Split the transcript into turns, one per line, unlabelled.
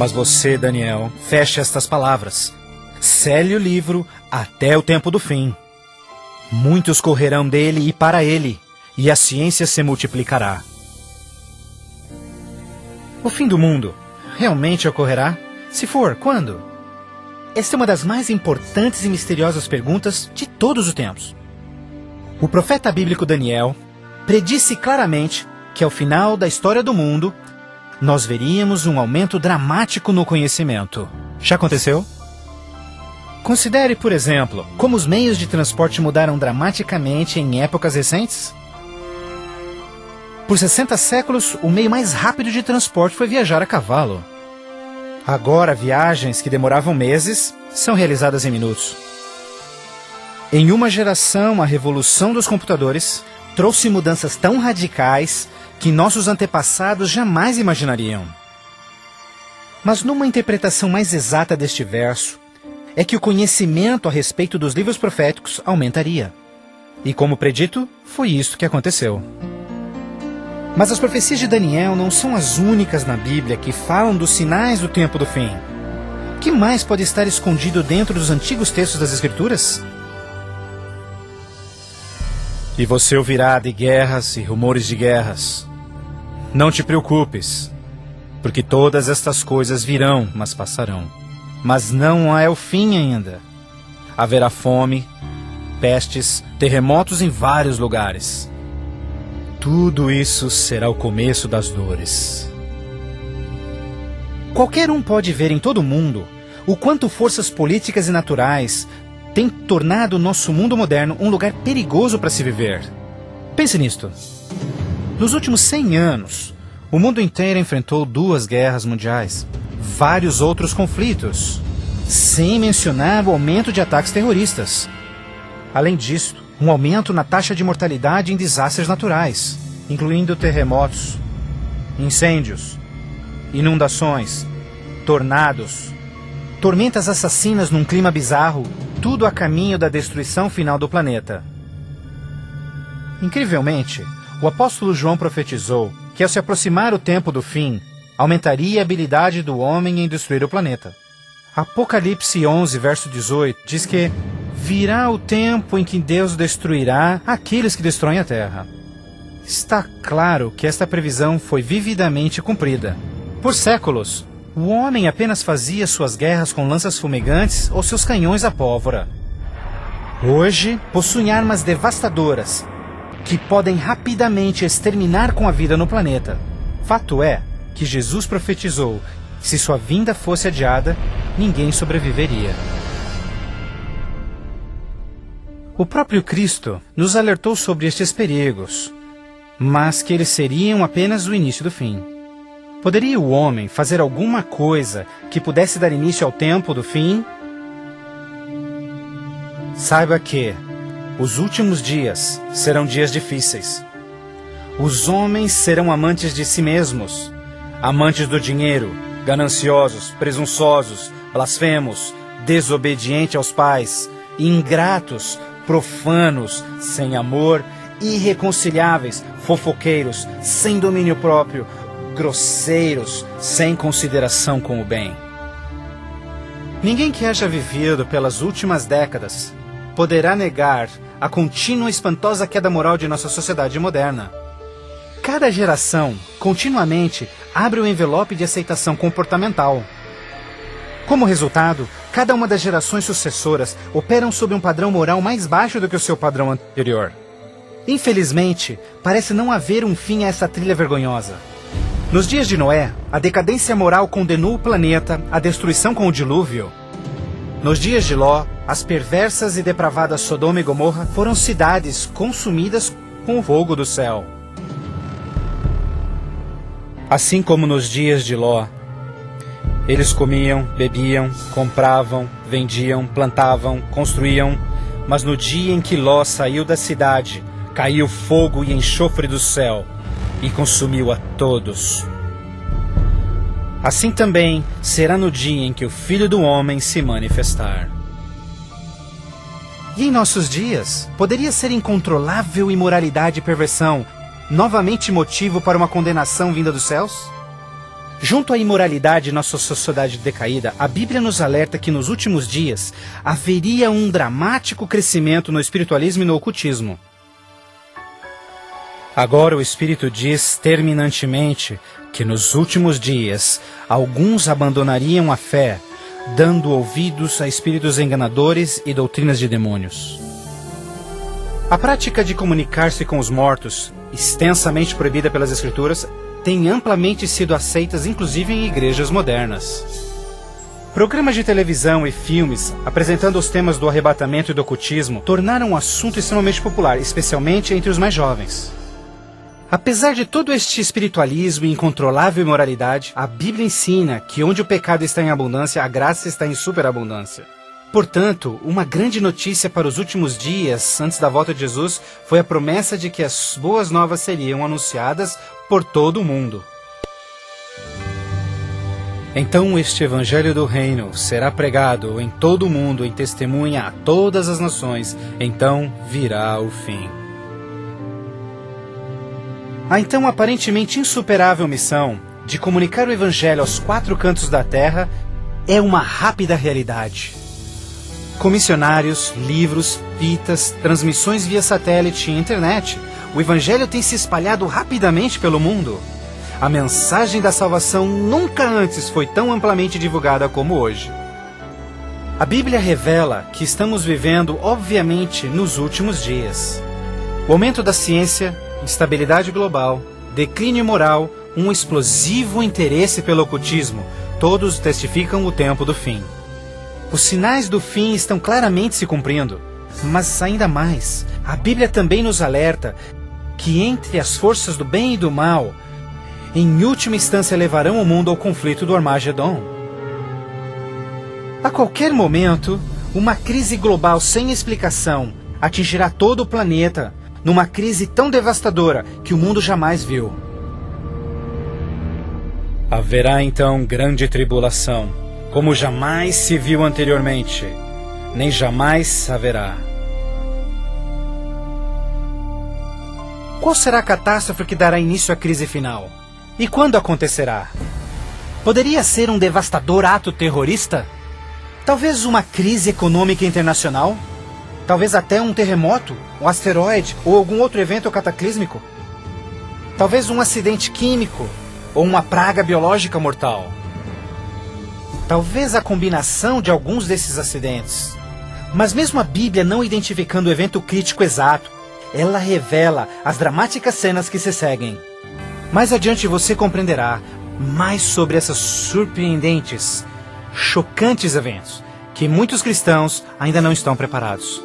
Mas você, Daniel, feche estas palavras. Cele o livro até o tempo do fim. Muitos correrão dele e para ele, e a ciência se multiplicará. O fim do mundo realmente ocorrerá? Se for, quando? Esta é uma das mais importantes e misteriosas perguntas de todos os tempos. O profeta bíblico Daniel predisse claramente que ao final da história do mundo, nós veríamos um aumento dramático no conhecimento. Já aconteceu? Considere, por exemplo, como os meios de transporte mudaram dramaticamente em épocas recentes. Por 60 séculos, o meio mais rápido de transporte foi viajar a cavalo. Agora, viagens que demoravam meses são realizadas em minutos. Em uma geração, a revolução dos computadores trouxe mudanças tão radicais que nossos antepassados jamais imaginariam. Mas numa interpretação mais exata deste verso, é que o conhecimento a respeito dos livros proféticos aumentaria. E como predito, foi isso que aconteceu. Mas as profecias de Daniel não são as únicas na Bíblia que falam dos sinais do tempo do fim. O que mais pode estar escondido dentro dos antigos textos das Escrituras? E você ouvirá de guerras e rumores de guerras. Não te preocupes, porque todas estas coisas virão, mas passarão. Mas não é o fim ainda. Haverá fome, pestes, terremotos em vários lugares. Tudo isso será o começo das dores. Qualquer um pode ver em todo o mundo o quanto forças políticas e naturais têm tornado o nosso mundo moderno um lugar perigoso para se viver. Pense nisto. Nos últimos 100 anos, o mundo inteiro enfrentou 2 guerras mundiais, vários outros conflitos, sem mencionar o aumento de ataques terroristas. Além disso, um aumento na taxa de mortalidade em desastres naturais, incluindo terremotos, incêndios, inundações, tornados, tormentas assassinas num clima bizarro, tudo a caminho da destruição final do planeta. Incrivelmente, o apóstolo João profetizou que ao se aproximar o tempo do fim, aumentaria a habilidade do homem em destruir o planeta. Apocalipse 11, verso 18, diz que virá o tempo em que Deus destruirá aqueles que destroem a terra. Está claro que esta previsão foi vividamente cumprida. Por séculos, o homem apenas fazia suas guerras com lanças fumegantes ou seus canhões a pólvora. Hoje, possuem armas devastadoras que podem rapidamente exterminar com a vida no planeta. Fato é que Jesus profetizou que se sua vinda fosse adiada, ninguém sobreviveria. O próprio Cristo nos alertou sobre estes perigos, mas que eles seriam apenas o início do fim. Poderia o homem fazer alguma coisa que pudesse dar início ao tempo do fim? Saiba que os últimos dias serão dias difíceis. Os homens serão amantes de si mesmos, amantes do dinheiro, gananciosos, presunçosos, blasfemos, desobedientes aos pais, ingratos, profanos, sem amor, irreconciliáveis, fofoqueiros, sem domínio próprio, grosseiros, sem consideração com o bem. Ninguém que haja vivido pelas últimas décadas poderá negar a contínua e espantosa queda moral de nossa sociedade moderna. Cada geração, continuamente, abre o envelope de aceitação comportamental. Como resultado, cada uma das gerações sucessoras operam sob um padrão moral mais baixo do que o seu padrão anterior. Infelizmente, parece não haver um fim a essa trilha vergonhosa. Nos dias de Noé, a decadência moral condenou o planeta à destruição com o dilúvio. Nos dias de Ló, as perversas e depravadas Sodoma e Gomorra foram cidades consumidas com o fogo do céu. Assim como nos dias de Ló, eles comiam, bebiam, compravam, vendiam, plantavam, construíam, mas no dia em que Ló saiu da cidade, caiu fogo e enxofre do céu e consumiu a todos. Assim também será no dia em que o Filho do Homem se manifestar. E em nossos dias, poderia ser incontrolável imoralidade e perversão novamente motivo para uma condenação vinda dos céus? Junto à imoralidade em nossa sociedade decaída, a Bíblia nos alerta que nos últimos dias haveria um dramático crescimento no espiritualismo e no ocultismo. Agora o Espírito diz terminantemente que nos últimos dias alguns abandonariam a fé, dando ouvidos a espíritos enganadores e doutrinas de demônios. A prática de comunicar-se com os mortos, extensamente proibida pelas Escrituras, tem amplamente sido aceitas inclusive em igrejas modernas. Programas de televisão e filmes apresentando os temas do arrebatamento e do ocultismo tornaram um assunto extremamente popular, especialmente entre os mais jovens. Apesar de todo este espiritualismo e incontrolável imoralidade, a Bíblia ensina que onde o pecado está em abundância, a graça está em superabundância. Portanto, uma grande notícia para os últimos dias, antes da volta de Jesus, foi a promessa de que as boas novas seriam anunciadas por todo o mundo. Então este evangelho do reino será pregado em todo o mundo em testemunha a todas as nações, então virá o fim. A então aparentemente insuperável missão de comunicar o evangelho aos 4 cantos da terra é uma rápida realidade. Com missionários, livros, fitas, transmissões via satélite e internet, o evangelho tem se espalhado rapidamente pelo mundo. A mensagem da salvação nunca antes foi tão amplamente divulgada como hoje. A Bíblia revela que estamos vivendo, obviamente, nos últimos dias. O aumento da ciência, instabilidade global, declínio moral, um explosivo interesse pelo ocultismo, todos testificam o tempo do fim. Os sinais do fim estão claramente se cumprindo, mas ainda mais, a Bíblia também nos alerta que entre as forças do bem e do mal, em última instância levarão o mundo ao conflito do Armagedon. A qualquer momento, uma crise global sem explicação atingirá todo o planeta, numa crise tão devastadora que o mundo jamais viu. Haverá então grande tribulação, como jamais se viu anteriormente, nem jamais haverá. Qual será a catástrofe que dará início à crise final? E quando acontecerá? Poderia ser um devastador ato terrorista? Talvez uma crise econômica internacional? Talvez até um terremoto, um asteroide ou algum outro evento cataclísmico? Talvez um acidente químico ou uma praga biológica mortal? Talvez a combinação de alguns desses acidentes. Mas mesmo a Bíblia não identificando o evento crítico exato, ela revela as dramáticas cenas que se seguem. Mais adiante você compreenderá mais sobre esses surpreendentes, chocantes eventos que muitos cristãos ainda não estão preparados.